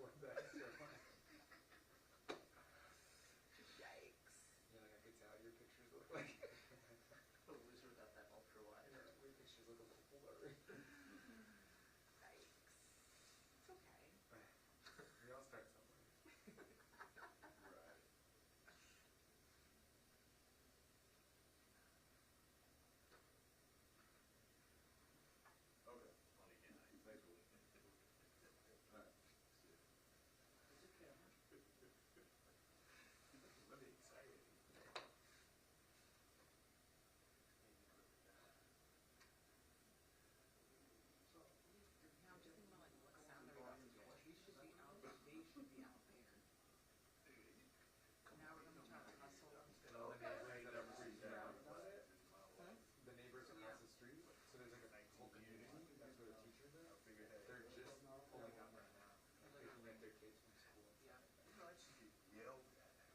before the extra one. Yikes. Yeah, like I could tell your pictures look like The loser without that ultra wide. your pictures look a little blurry. Yikes. It's okay. We all start somewhere. Right. Okay. Funny again. Thanks for listening. All right. See ya. There's a camera. Let me excited. Now I'm just thinking about like what sound are we about to get? We should be out there. They should be out there. Now we're gonna try to hustle. No, the neighbors that are freaking out Huh? about it. The neighbors across the street. So there's like a whole community. That's where the teachers are. They're just pulling out right now, picking up their kids from school. Yeah. Yelled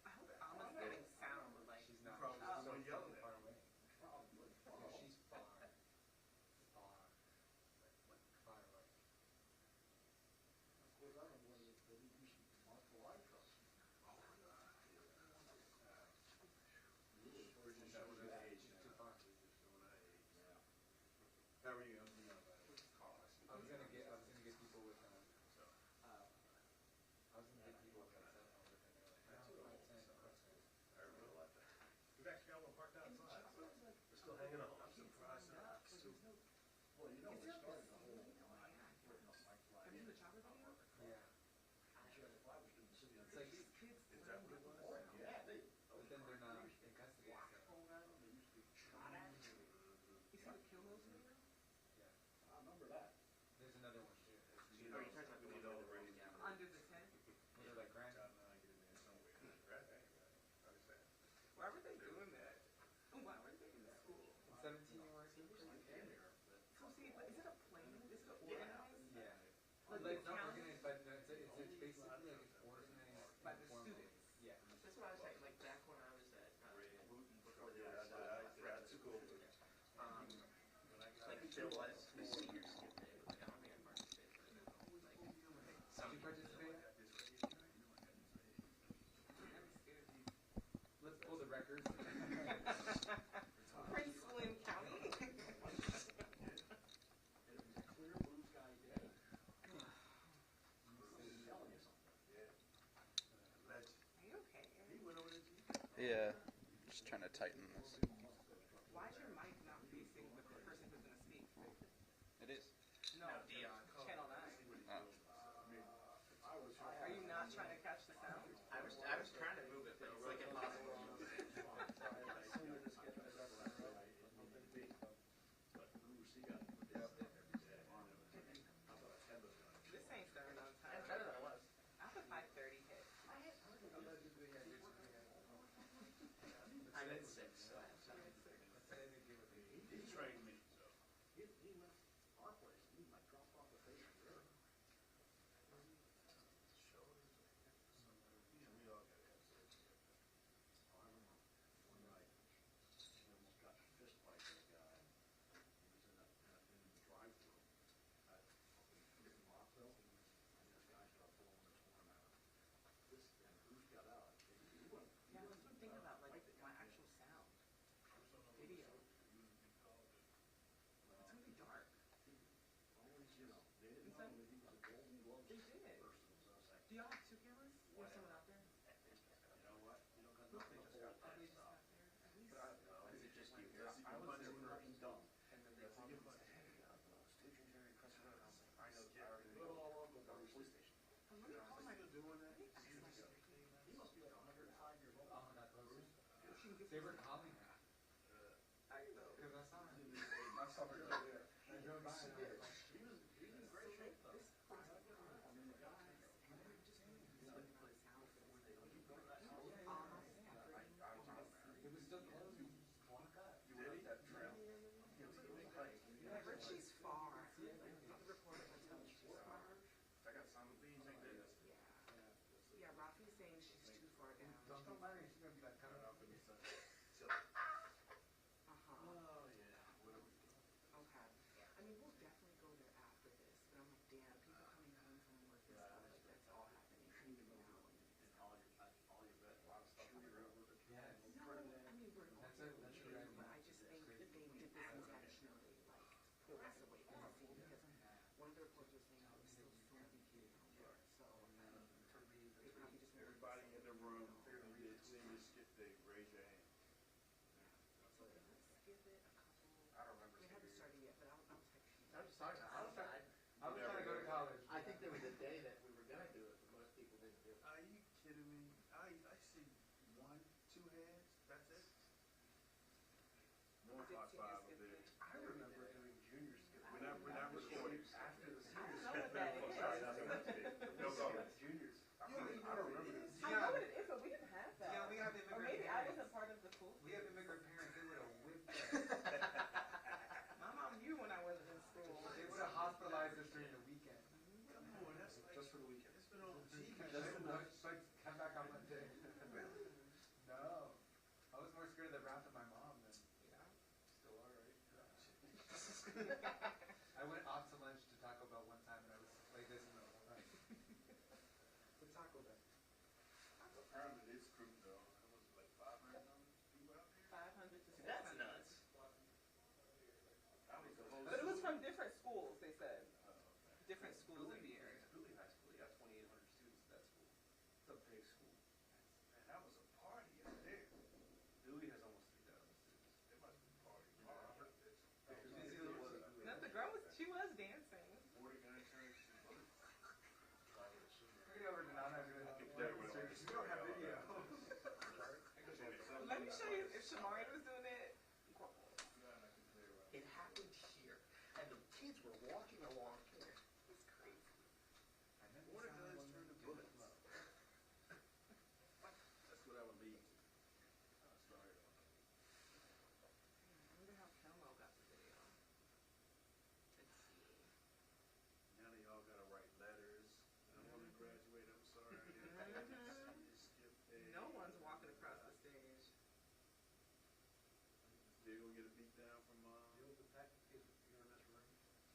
I hope Alma's getting sound. Like She's not. Probably She's so someone yelling far at away. No, she's far. Far. Far away. Of course, I don't know whether they do some multiple light trucks. That was an age. She's too far. Yeah. How are you? I was gonna get people with I was gonna get people with cell phones, but then they're like, no, it's not a question. I really like that. We've actually got one parked outside. We're still hanging on. I'm surprised. Well, you know, Is they there started this the thing? whole line, putting up Mike Flag. Have you seen the chopper video? Yeah. Sure, if I was in the city, I'd It's like, These kids Is that what it was? Oh, yeah, they. but then they're not in custody. Rock So. phone at them, they used to be shot at. You see the Kill Hills video? Yeah. I remember that. There's another one too. You know, we need all the ratings. Under the tent? They're like grand. God, no, I get in there somewhere. Right, understand. Why were they doing that? Why were they in school? 17-year-old. So see, but is it a plan? Is it organized? Yeah. Like Like it's the not county? organized, but no, it's basically like it's organized By the informally. students. Yeah. That's what I was saying, like back when I was at Wooten before they were That's cool. like there was the senior skip day, like I don't think I participated, but like some Did you participate? Let's pull the records. Prince William County? It was a clear blue sky day. I'm telling you something. Legend. Are you okay? He went over to Yeah, just trying to tighten this. Why is your mic not facing the person who's gonna speak? It is. No, Dion. Channel 9. Oh. Are you not trying to catch the sound? I was trying to move it, but it's like impossible. This ain't starting on time. It's better than it was. I put 5:30 hit. I'm at 6, so I have 7. He trained me, so. He went our place, he might drop off the face of the earth. Yeah, we all got answers. I remember one night, he almost got fist fight with a guy. He was in the drive-thru at Rockville, and this guy started blowing his horn out. And Bruce got out. He went. Yeah, that's what I'm thinking about, like my actual sound. Video. It's gonna be dark. Always, you know, they didn't know that he was a Golden Gloves They did. person. So I was like, Do y'all have 2 cameras? You have someone out there? You know what? You don't got They nothing. just got there. At least. Is it just you here? I was there for nothing dumb. And then they called me and said, hey, Station Jerry Crest Road. I was like, I know, Put it all over the police station. let me call my doing that? He must be like 105 years old. Oh, not those. They were calling her. I know. Because I saw her. I saw her go there. I drove by and I was like, He was in great shape though. This plastic car, I mean, the guys, and they're just starting to sound before they leave. it was still closed. You just walk up. You went up that trail. I heard she's far. The reporter will tell me she's far. I got some things like this. Yeah, Rafi's saying she's too far down. Don't let her. She's going to be like coming up with this. Uh-huh. Oh, yeah. What are we doing? Okay. I mean, we'll definitely go there after this. But I'm like, damn, people coming home from work is like, that's all happening. I'm just talking about I was outside. I was trying to go to college. I think there was a day that we were gonna do it, but most people didn't do it. Are you kidding me? I see 1, 2 hands. That's it. North Hot 5 up there. I remember doing junior skip. We're not recording. After the I senior don't know skip. what that is. No, go. Juniors. I don't remember this. I know what it is, but we didn't have that. Yeah, we have Or immigrant maybe I parents. wasn't part of the pool. We have immigrant parents. They would have whipped us. My mom knew when I wasn't in school. They would have hospitalized us during the weekend. Come on, that's like, Just for the weekend. it's been over 10 Just years. like come back on Monday. No. I was more scared of the wrath of my mom than still are, right? I went off to lunch to Taco Bell one time and I was like this in the whole time. The Taco Bell. Apparently it's crew though. It was like 500 people out there. 500 to 600. That's nuts. That was the whole. But it was from different schools, they said. Oh, okay. Different schools in the area. Bowie High School, they got 2,800 students at that school. It's a big school. Man, that was a party out there. Bowie has almost 3,000 students. It must have been party. Hard. No, the girl she was dancing. 40 gun turns. Bring it over to Nana and do it. We don't have video. Let me show you if Shamari was doing it. It happened here, and the kids were walking along here. It's crazy. And then Water someone guns turn to did bullets. flow. That's what I would lead to. Sorry. I wonder how Kelmo got the video. Let's see. Now they all gotta write letters. I want to graduate. I'm sorry. Skip day. No one's walking across the stage. They're gonna get a beat down from You know, the fact that kids, you're in this room,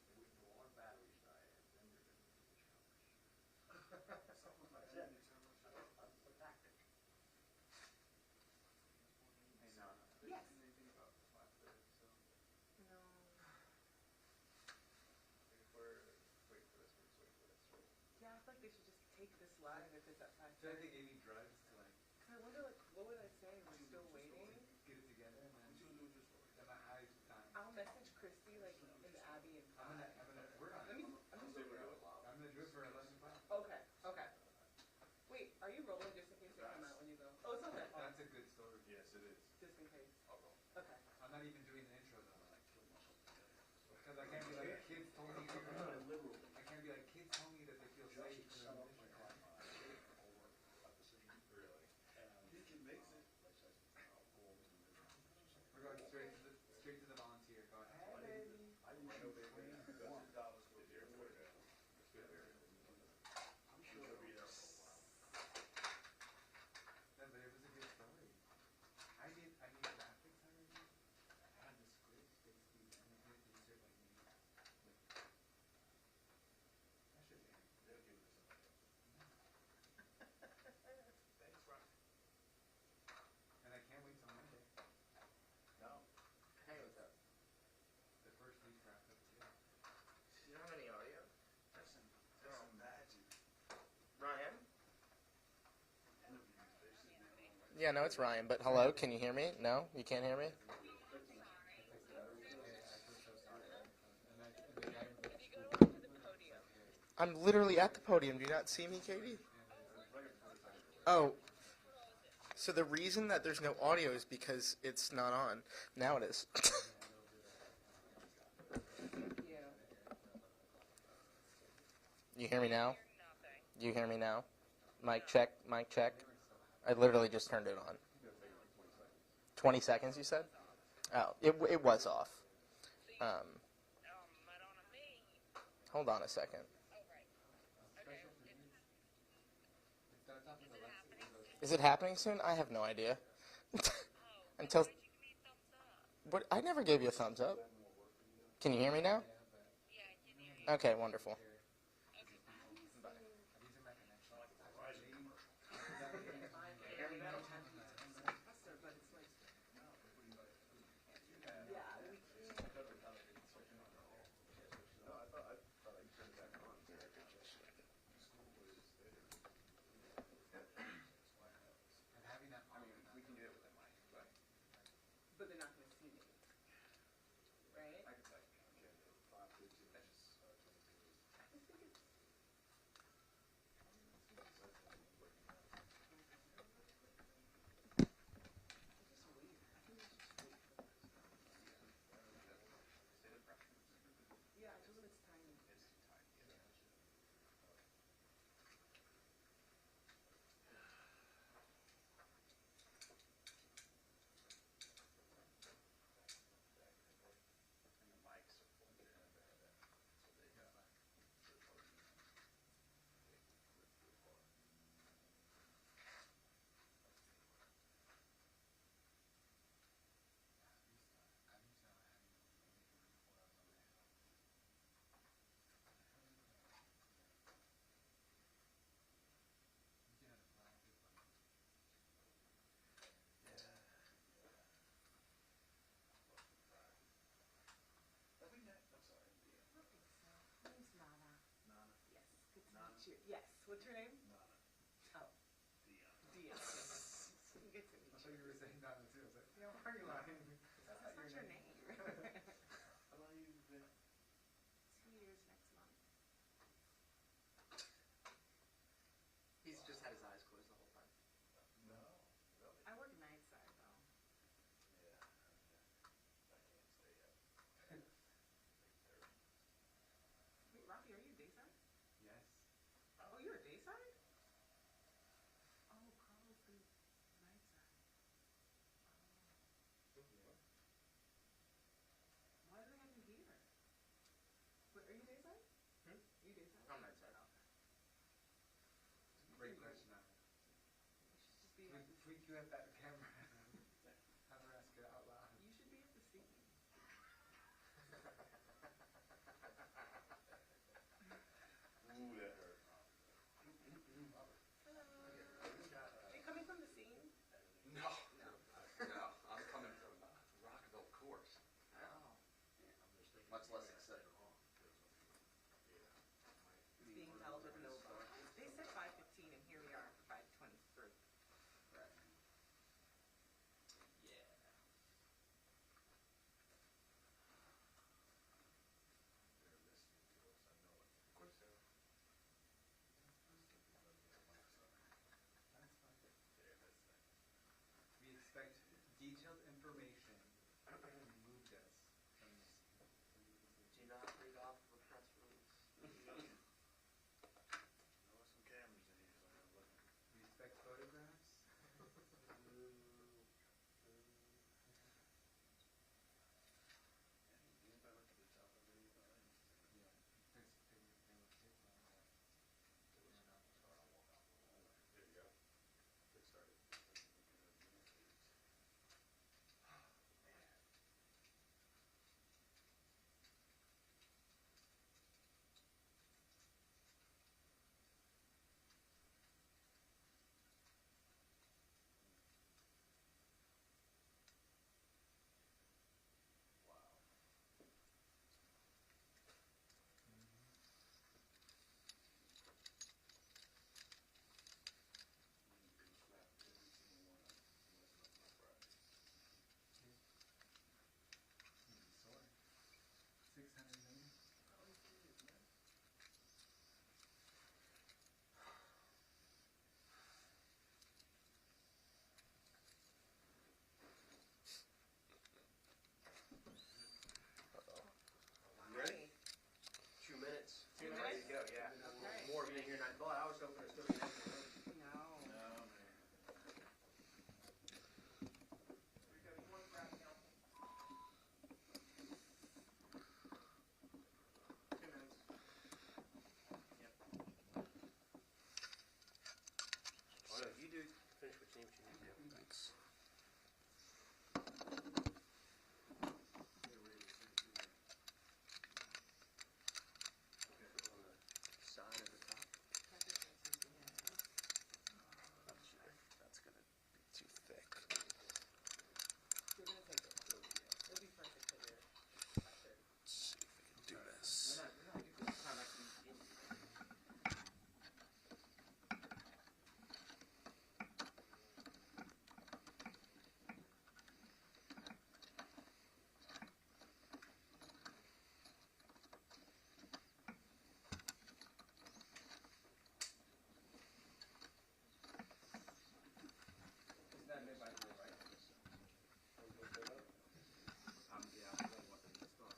and wait until all our batteries die, and then you're gonna do the challenge. something like That's that. it. That's the tactic. Hey, Nana. Yes. Anything about the 5:30, so. No. Wait for this. Yeah, I feel like they should just take this live if it's at 5:30. Should I think they need drugs to like I wonder, like, what would I say? We're still waiting. get it together and then What you gonna do with your story? then my eyes dying. I'll message Christy, like, in Abby and I'm gonna we're on Let it. me, I'm just. I'm gonna do it for 11 o'clock. Okay, okay. Wait, are you rolling just in case they come out when you go? Oh, it's okay. That's a good story. Yes, it is. Just in case. I'll roll. Okay. I'm not even doing the intro though. Because I can't be like kids told me. Literally. I can't be like kids told me that they feel safe in the mission. He can mix it. We're going straight to the volunteer. Go ahead. Hey, baby. I didn't know they were $1 for the airport now. I'm sure He'll they'll be be there for a while. No, but it was a good story. I need graphics already. I had the scripts basically, and then I insert like me. That should be. They'll give it to somebody else. Thanks, Rock. And I can't wait till Monday. No. Hey, what's up? The first week wrapped up too. You don't have any audio? Just imagine. Ryan? Interviews, they sit down like Yeah, no, it's Ryan, but hello, can you hear me? No? You can't hear me? I feel so sorry. And the guy with the I'm literally at the podium. Do you not see me, Katie? Oh. So the reason that there's no audio is because it's not on. Now it is. Yeah. You hear me now? You hear me now? Mic check, mic check. I literally just turned it on. 20 seconds, you said? Oh, it was off. Hold on a second. Is it happening soon? I have no idea. Until... What? I never gave you a thumbs up. Can you hear me now? Okay, wonderful. No, I thought I turned it back on. and having that. I mean, we can do it with a mic, but But they're not gonna see me. Right? I can type. Okay, 5:15. Yes. What's your name? Nana. Oh, Dion. Dia. Good to meet I thought you. you were saying Nana too. I was like, yeah, why are you lying? That's not your name. How long have you been? 2 years next month. He's just had his eyes closed the whole time. No. Really? I work night side though. Yeah. I can't stay up. Wait, Rocky, are you dayside? Yes. Oh, you're a dayside? Oh, Carl's the night side. Yeah. Why do they have you here? Wait, are you dayside? Hmm? Are you dayside? I'm night side. Oh. Great question, Nana. You should just be at the Tweet you at that camera. Have her ask it out loud. You should be at the scene. Ooh, that hurt. Hello. Are you coming from the scene? No. No. I'm coming from Rockville Course. Oh. Much less exciting. Being held with no vote. They said 5:15 and here we are for 5:23. Right. Yeah. Of course so. That's fine. We expect detailed information. You moved us from this. Do not read off of a press release. There was some cameras in here, so I gotta look. We expect photographs. Anybody look at the top of the video? Yeah. They were kids on that. There you go. Get started. Wow. You can slap every single one of them. Messing up my Friday. Sorry. 600 million. Probably serious, man. You ready? 2 minutes. 2 Ready minutes? to go, yeah. Okay. More being here 9 o'clock. I was hoping it was still be 9 No. No, man. Oh no, you do finish what you need to do. Thanks. On the side of the top. That's gonna be too thick. You're gonna take it. It'll be perfect for your 5:30. Let's see if we can do this. Is that made by the right? Yeah, I don't want them to start.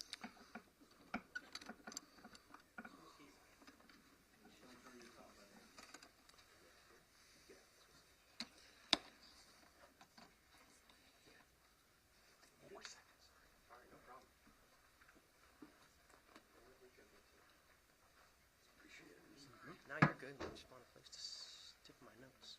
Alright, no problem. Appreciate it. Now you're good. I just want a place to stick my notes.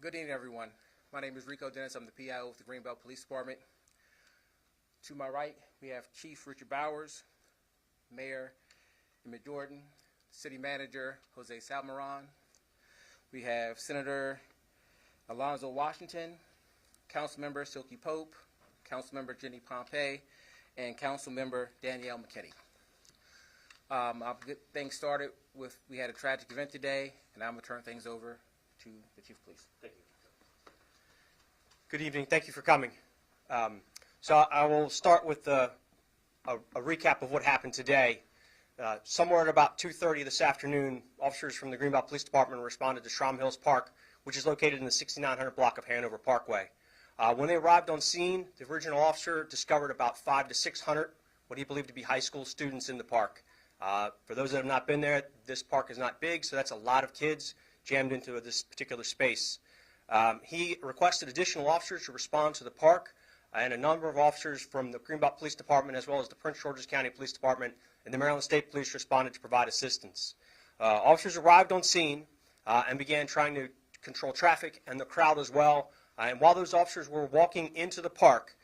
Good evening, everyone. My name is Rico Dennis. I'm the PIO with the Greenbelt Police Department. To my right, we have Chief Richard Bowers, Mayor Emmett Jordan, City Manager Jose Salmaron. We have Senator Alonzo Washington, Councilmember Silky Pope, Councilmember Jenny Pompey, and Councilmember Danielle McKinney. I'll get things started with, we had a tragic event today, and I'm going to turn things over to the Chief, please. Thank you. Good evening. Thank you for coming. So I will start with a recap of what happened today. Somewhere at about 2:30 this afternoon, officers from the Greenbelt Police Department responded to Schrom Hills Park, which is located in the 6900 block of Hanover Parkway. When they arrived on scene, the original officer discovered about 500 to 600 what he believed to be high school students in the park. For those that have not been there, this park is not big, so that's a lot of kids jammed into this particular space. He requested additional officers to respond to the park, and a number of officers from the Greenbelt Police Department as well as the Prince George's County Police Department and the Maryland State Police responded to provide assistance. Officers arrived on scene and began trying to control traffic and the crowd as well. And while those officers were walking into the park,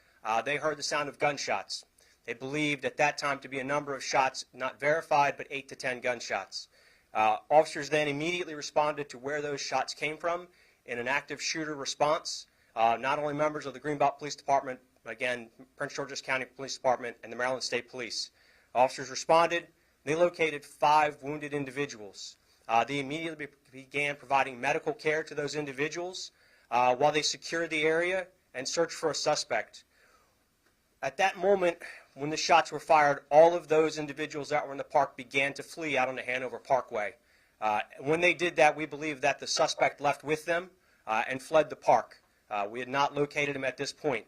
they heard the sound of gunshots. They believed at that time to be a number of shots, not verified, but 8 to 10 gunshots. Officers then immediately responded to where those shots came from in an active shooter response. Not only members of the Greenbelt Police Department, but again, Prince George's County Police Department and the Maryland State Police. Officers responded. They located 5 wounded individuals. They immediately began providing medical care to those individuals while they secured the area and searched for a suspect. At that moment, when the shots were fired, all of those individuals that were in the park began to flee out on the Hanover Parkway. When they did that, we believe that the suspect left with them and fled the park. We had not located him at this point.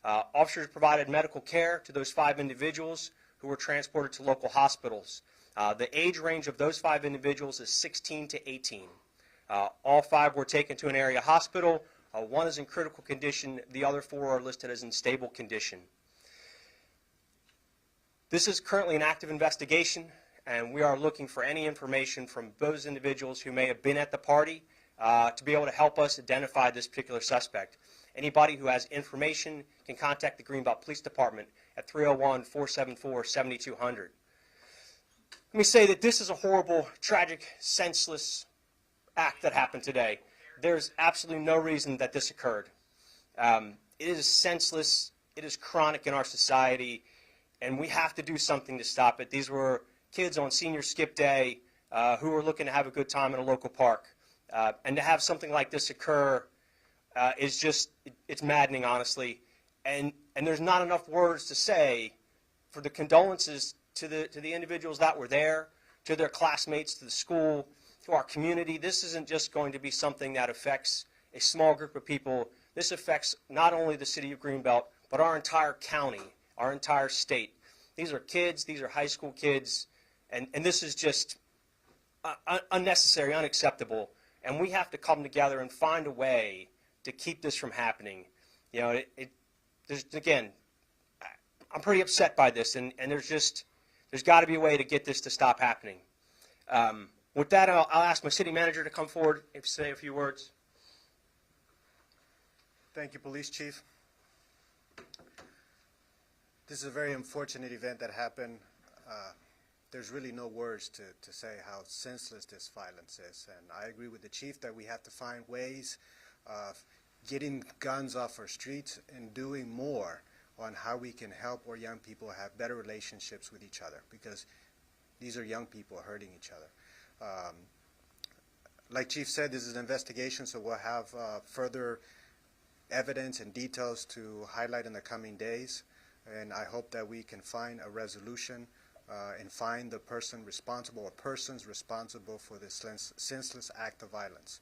Officers provided medical care to those 5 individuals who were transported to local hospitals. The age range of those 5 individuals is 16 to 18. All 5 were taken to an area hospital. 1 is in critical condition. The other 4 are listed as in stable condition. This is currently an active investigation, and we are looking for any information from those individuals who may have been at the party to be able to help us identify this particular suspect. Anybody who has information can contact the Greenbelt Police Department at 301-474-7200. Let me say that this is a horrible, tragic, senseless act that happened today. There's absolutely no reason that this occurred. It is senseless. It is chronic in our society, and we have to do something to stop it. These were kids on senior skip day who were looking to have a good time in a local park. And to have something like this occur is just, it's maddening, honestly. And there's not enough words to say for the condolences to the individuals that were there, to their classmates, to the school, to our community. This isn't just going to be something that affects a small group of people. This affects not only the city of Greenbelt, but our entire county, our entire state. These are kids, these are high school kids, and this is just unnecessary, unacceptable. And we have to come together and find a way to keep this from happening. You know, again, I'm pretty upset by this, and there's got to be a way to get this to stop happening. With that, I'll ask my city manager to come forward and say a few words. Thank you, Police Chief. This is a very unfortunate event that happened. There's really no words to say how senseless this violence is. And I agree with the Chief that we have to find ways of getting guns off our streets and doing more on how we can help our young people have better relationships with each other, because these are young people hurting each other. Like Chief said, this is an investigation, so we'll have further evidence and details to highlight in the coming days. And I hope that we can find a resolution and find the person responsible or persons responsible for this senseless act of violence.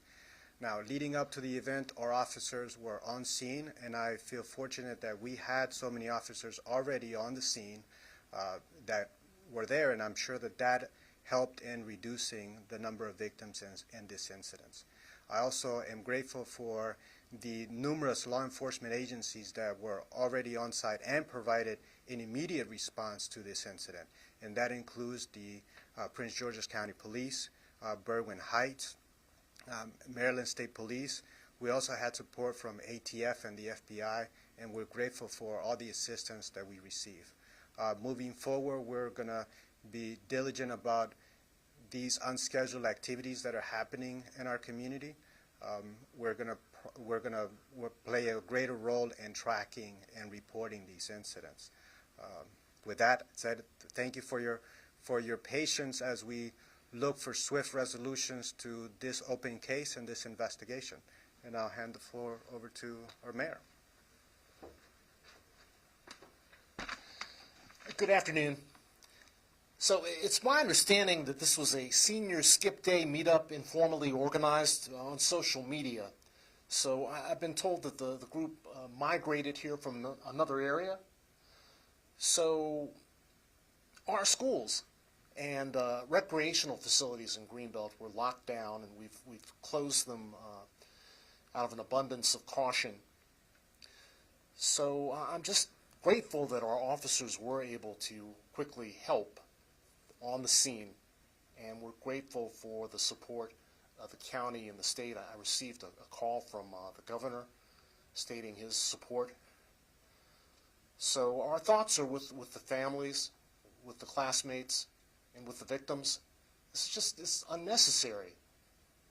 Now, leading up to the event, our officers were on scene, and I feel fortunate that we had so many officers already on the scene that were there, and I'm sure that that helped in reducing the number of victims in this incident. I also am grateful for the numerous law enforcement agencies that were already on site and provided an immediate response to this incident, and that includes the Prince George's County Police, Berwyn Heights, Maryland State Police, We also had support from ATF and the FBI, and we're grateful for all the assistance that we receive. Moving forward, we're going to be diligent about these unscheduled activities that are happening in our community. We're going to play a greater role in tracking and reporting these incidents. With that said, thank you for your patience as we look for swift resolutions to this open case and this investigation. And I'll hand the floor over to our mayor. Good afternoon. So it's my understanding that this was a senior skip day meetup informally organized on social media. So I've been told that the group migrated here from another area. So our schools and recreational facilities in Greenbelt were locked down, and we've closed them out of an abundance of caution. So I'm just grateful that our officers were able to quickly help on the scene, and we're grateful for the support of the county and the state. I received a call from the governor stating his support. So our thoughts are with the families, with the classmates, and with the victims. It's unnecessary.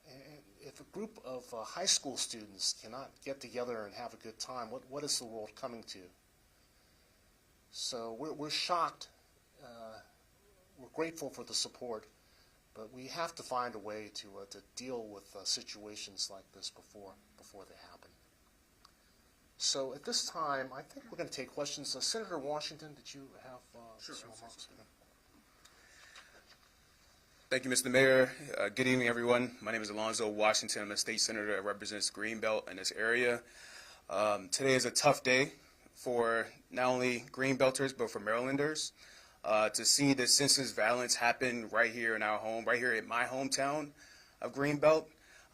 And if a group of high school students cannot get together and have a good time, what is the world coming to? So we're shocked. We're grateful for the support, but we have to find a way to deal with situations like this before they happen. So at this time, I think we're going to take questions. Senator Washington, did you have some remarks? Thank you, Mr. Mayor. Good evening, everyone. My name is Alonzo Washington. I'm a state senator that represents Greenbelt in this area. Today is a tough day for not only Greenbelters, but for Marylanders. To see the senseless violence happen right here in our home, right here in my hometown of Greenbelt,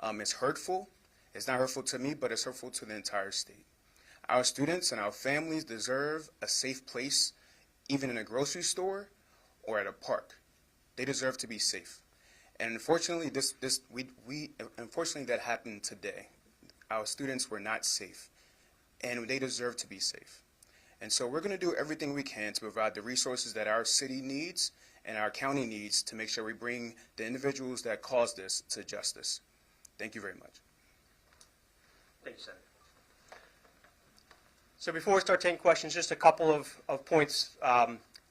it's hurtful. It's not hurtful to me, but it's hurtful to the entire state. Our students and our families deserve a safe place, even in a grocery store or at a park. They deserve to be safe. And unfortunately, unfortunately that happened today. Our students were not safe, and they deserve to be safe. And so we're going to do everything we can to provide the resources that our city needs and our county needs to make sure we bring the individuals that caused this to justice. Thank you very much. Thank you, Senator. So before we start taking questions, just a couple of points.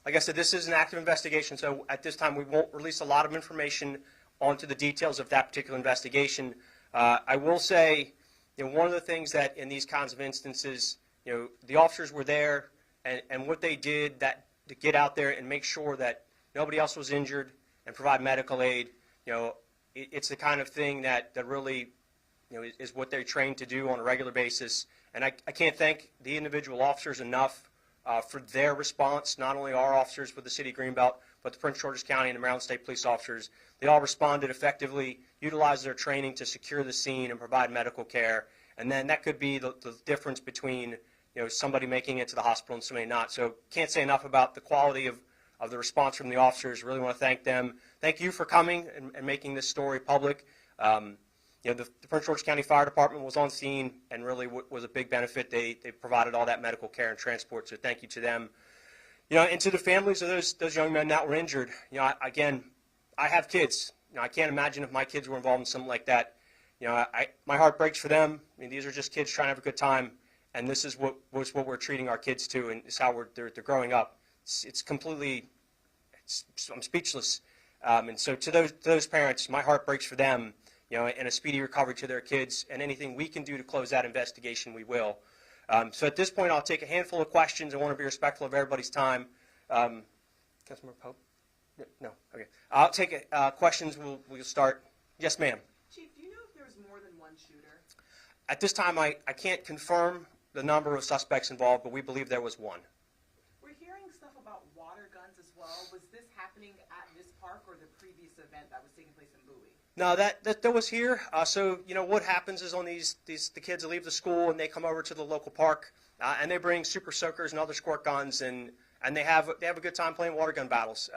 Like I said, this is an active investigation, so at this time we won't release a lot of information onto the details of that particular investigation. I will say, one of the things that in these kinds of instances, the officers were there, and what they did to get out there and make sure that nobody else was injured and provide medical aid, it's the kind of thing that really, is what they're trained to do on a regular basis. And I can't thank the individual officers enough for their response, not only our officers with the City of Greenbelt, but the Prince George's County and the Maryland State Police officers. They all responded effectively, utilized their training to secure the scene and provide medical care. And then that could be the difference between somebody making it to the hospital and somebody not. So can't say enough about the quality of the response from the officers. Really want to thank them. Thank you for coming and making this story public. The Prince George's County Fire Department was on scene and really was a big benefit. They provided all that medical care and transport, so thank you to them. And to the families of those young men that were injured, again, I have kids. I can't imagine if my kids were involved in something like that. My heart breaks for them. These are just kids trying to have a good time, and this is what we're treating our kids to, and it's how they're growing up. It's completely, I'm speechless. And so to those parents, my heart breaks for them. And a speedy recovery to their kids, and anything we can do to close that investigation, we will. So at this point, I'll take a handful of questions. I want to be respectful of everybody's time. Councilmember Pope? No? Okay. I'll take questions. We'll start. Yes, ma'am. Chief, do you know if there was more than one shooter? At this time, I can't confirm the number of suspects involved, but we believe there was one. We're hearing stuff about water guns as well. Was this happening at this park or the previous event that was taking place in Bowie? No, that was here. So what happens is on the kids leave the school and they come over to the local park and they bring super soakers and other squirt guns and they have a good time playing water gun battles.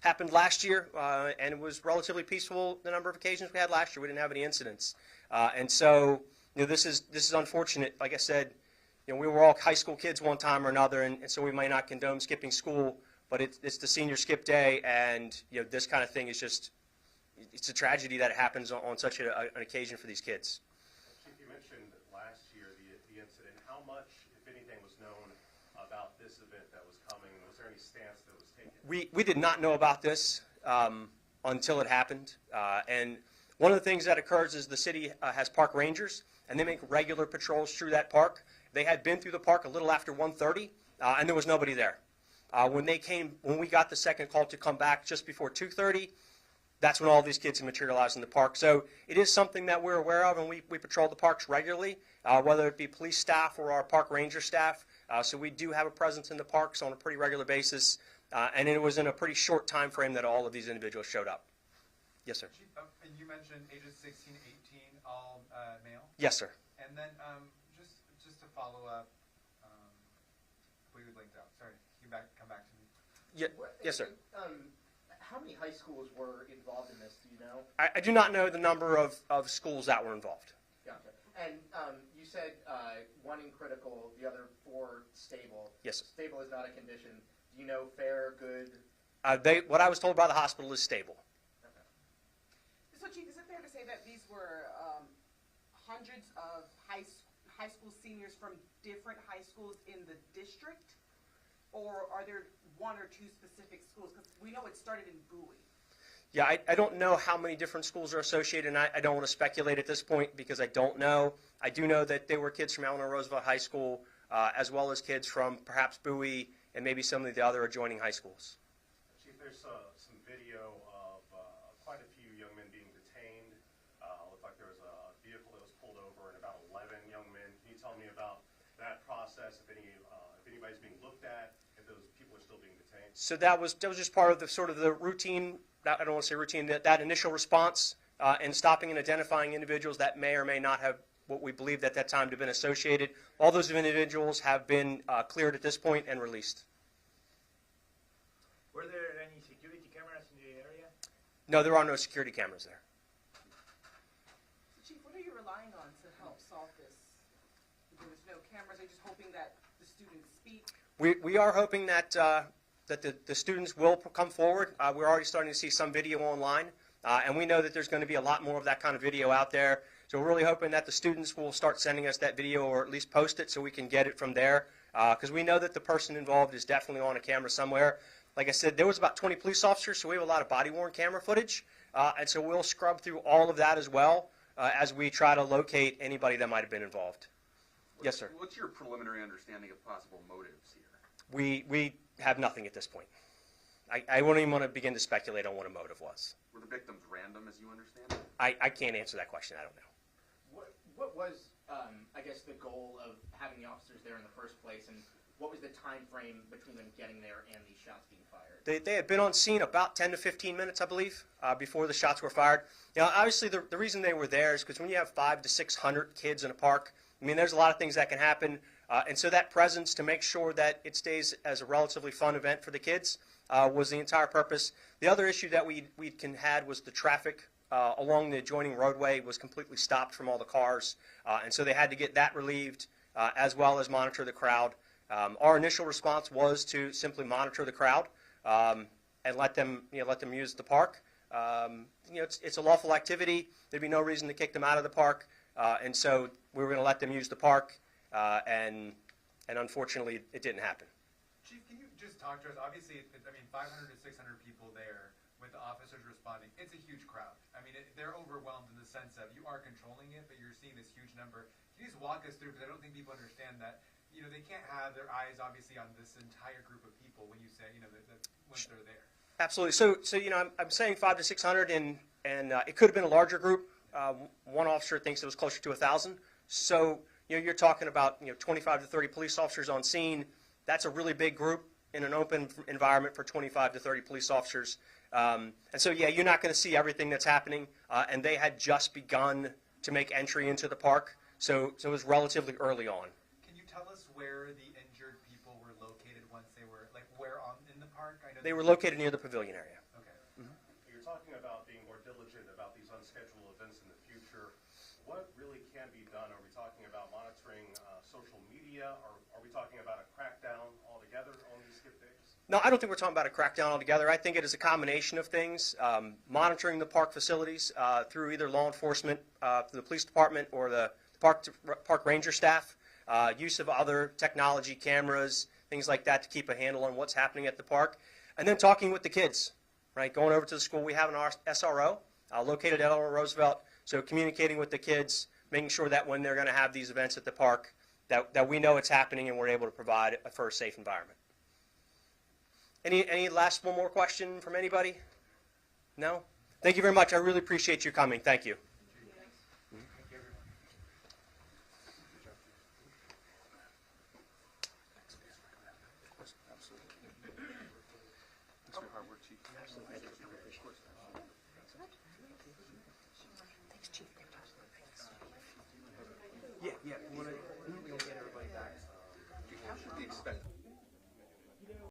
Happened last year and it was relatively peaceful. The number of occasions we had last year, we didn't have any incidents. And so this is unfortunate. Like I said, we were all high school kids one time or another, and so we might not condone skipping school, but it's the senior skip day, and this kind of thing is just, it's a tragedy that it happens on such an occasion for these kids. Chief, you mentioned last year the incident. How much, if anything, was known about this event that was coming? Was there any stance that was taken? We did not know about this until it happened, and one of the things that occurs is the city has park rangers, and they make regular patrols through that park. They had been through the park a little after 1:30, and there was nobody there. When we got the second call to come back just before 2:30, that's when all these kids had materialized in the park. So it is something that we're aware of, and we patrol the parks regularly, whether it be police staff or our park ranger staff. So we do have a presence in the parks on a pretty regular basis, and it was in a pretty short time frame that all of these individuals showed up. Yes, sir. Chief, and you mentioned ages 16 to 18, all male? Yes, sir. And then just to follow up, we blinked out. Sorry, come back to me. Yes, sir. How many high schools were involved in this? Do you know? I do not know the number of schools that were involved. Gotcha. And you said one in critical, the other 4 stable. Yes, sir. Stable is not a condition. Do you know fair, good? What I was told by the hospital is stable. So, Chief, is it fair to say that these were hundreds of high school seniors from different high schools in the district? Or are there 1 or 2 specific schools? Because we know it started in Bowie. Yeah, I don't know how many different schools are associated, and I don't want to speculate at this point because I don't know. I do know that there were kids from Eleanor Roosevelt High School, as well as kids from perhaps Bowie and maybe some of the other adjoining high schools. Chief, there's some video of quite a few young men being detained. Looked like there was a vehicle that was pulled over and about 11 young men. Can you tell me about that process, if anybody's being looked at, if those people are still being detained? So that was just part of the sort of the routine, I don't want to say routine, that initial response and stopping and identifying individuals that may or may not have what we believed at that time to have been associated. All those individuals have been cleared at this point and released. Were there any security cameras in the area? No, there are no security cameras there. So, Chief, what are you relying on to help solve this? There was no cameras. Are you just hoping that the students speak? We are hoping that the students will come forward. We're already starting to see some video online, and we know that there's going to be a lot more of that kind of video out there. So we're really hoping that the students will start sending us that video or at least post it so we can get it from there, because we know that the person involved is definitely on a camera somewhere. Like I said, there was about 20 police officers, so we have a lot of body-worn camera footage, and so we'll scrub through all of that as well as we try to locate anybody that might have been involved. Yes, sir. What's your preliminary understanding of possible motives here? We have nothing at this point. I wouldn't even want to begin to speculate on what a motive was. Were the victims random, as you understand it? I can't answer that question. I don't know. What was, I guess, the goal of having the officers there in the first place, and what was the time frame between them getting there and these shots being fired? They had been on scene about 10 to 15 minutes, I believe, before the shots were fired. Now, obviously, the reason they were there is because when you have 500 to 600 kids in a park, I mean, there's a lot of things that can happen. And so that presence to make sure that it stays as a relatively fun event for the kids was the entire purpose. The other issue that we had was the traffic along the adjoining roadway was completely stopped from all the cars. And so they had to get that relieved as well as monitor the crowd. Our initial response was to simply monitor the crowd and let them use the park. It's a lawful activity. There'd be no reason to kick them out of the park. And so we were going to let them use the park. And unfortunately, it didn't happen. Chief, can you just talk to us? Obviously, 500 to 600 people there with the officers responding. It's a huge crowd. I mean, they're overwhelmed in the sense of you are controlling it, but you're seeing this huge number. Can you just walk us through, because I don't think people understand that, they can't have their eyes obviously on this entire group of people when you say, that once they're there. Absolutely. So I'm saying 500 to 600, and it could have been a larger group. One officer thinks it was closer to 1,000. So you're talking about 25 to 30 police officers on scene. That's a really big group in an open environment for 25 to 30 police officers. And so you're not going to see everything that's happening. And they had just begun to make entry into the park, so it was relatively early on. Can you tell us where the injured people were located once they were where in the park? I know they were located near the pavilion area. Okay. You're talking about being more diligent about these unscheduled events in the future. what really can be done? Are we talking about monitoring social media? Are we talking about a crackdown altogether on these skip days? No, I don't think we're talking about a crackdown altogether. I think it is a combination of things. Monitoring the park facilities through either law enforcement, the police department, or the park ranger staff. Use of other technology, cameras, things like that to keep a handle on what's happening at the park. And then talking with the kids, right? Going over to the school. We have an SRO located at Eleanor Roosevelt. So communicating with the kids, making sure that when they're going to have these events at the park, that we know it's happening and we're able to provide a first safe environment. Any last one more question from anybody? No? Thank you very much. I really appreciate you coming. Thank you. Yeah, yeah.